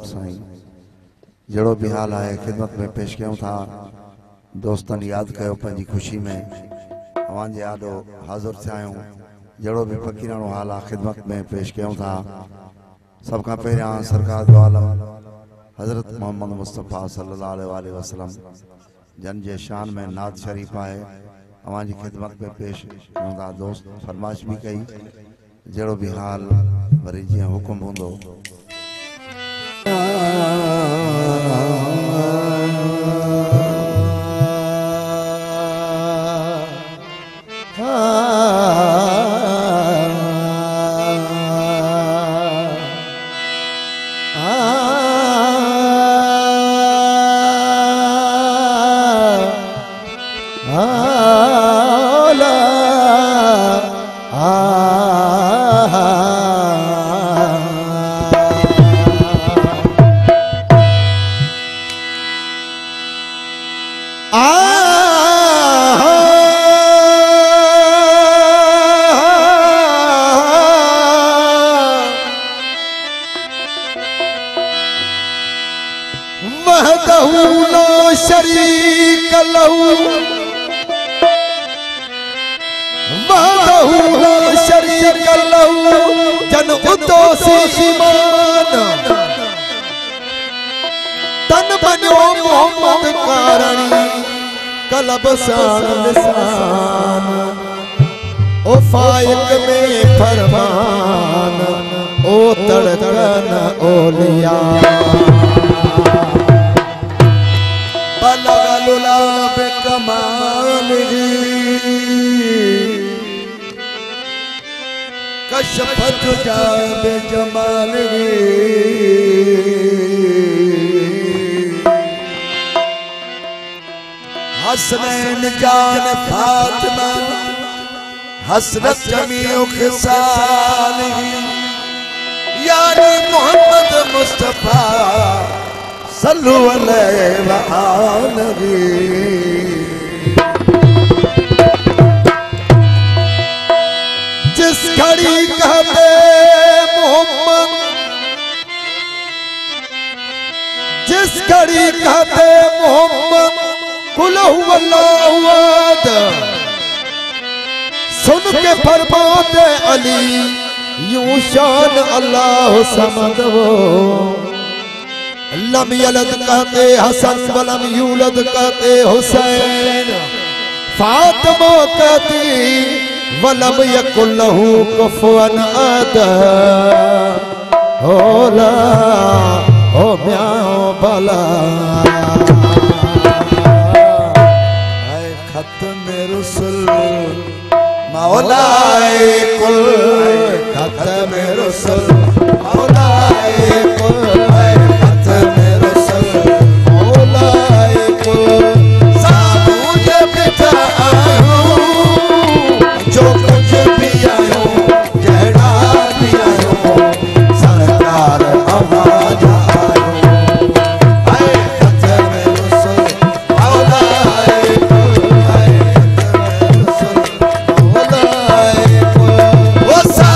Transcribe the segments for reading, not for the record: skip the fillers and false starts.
साईं जड़ो भी हाल है खिदमत में पेश क्यों था दोस्तन याद कयो पंजी खुशी में अवां जे आडो हाजिर थिया आहियूं जड़ो भी फकीरानो हाल है खिदमत में पेश क्यों था सबका पहिरियां सरकार दो आलम हजरत मोहम्मद मुस्तफ़ा सल्लल्लाहु अलैहि वसल्लम जन जे शान में नात शरीफ है अवां जी खिदमत में पेश क्यों था दोस्त फरमाइश भी कई जड़ो भी हाल वरी जी हुकुम होंदो ओ फाइक में फरमान ओ तड़कन ओलिया बलगलुला बेकमाल कशफत जा बेजमाल हसनैन जान फातिमा हसरत जमीउ खिसाल यानी मोहम्मद मुस्तफा सल्लु अलैहि व आलिहि जिस घड़ी कहते मोहम्मद जिस घड़ी कहते मोहम्मद कुल हुवल्लाहु अहद सुन के फरमाते अली यूं शान अल्लाह समद वो लम यलद कहते हसन वलम यूलद कहते हुसैन फातिमा कहती वलम यकुल लहू कुफुवन अहद होला ओ म्याओ भला मौलाए कुल खत्म रसूल मौलाए कुल खत्म रसूल मौलाए कुल साबूज बिठा आयो जो कुछ भी आयो जड़ा भी आयो सरकार आवाज आयो आए खत्म रसूल मौलाए कुल What's up?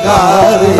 कारी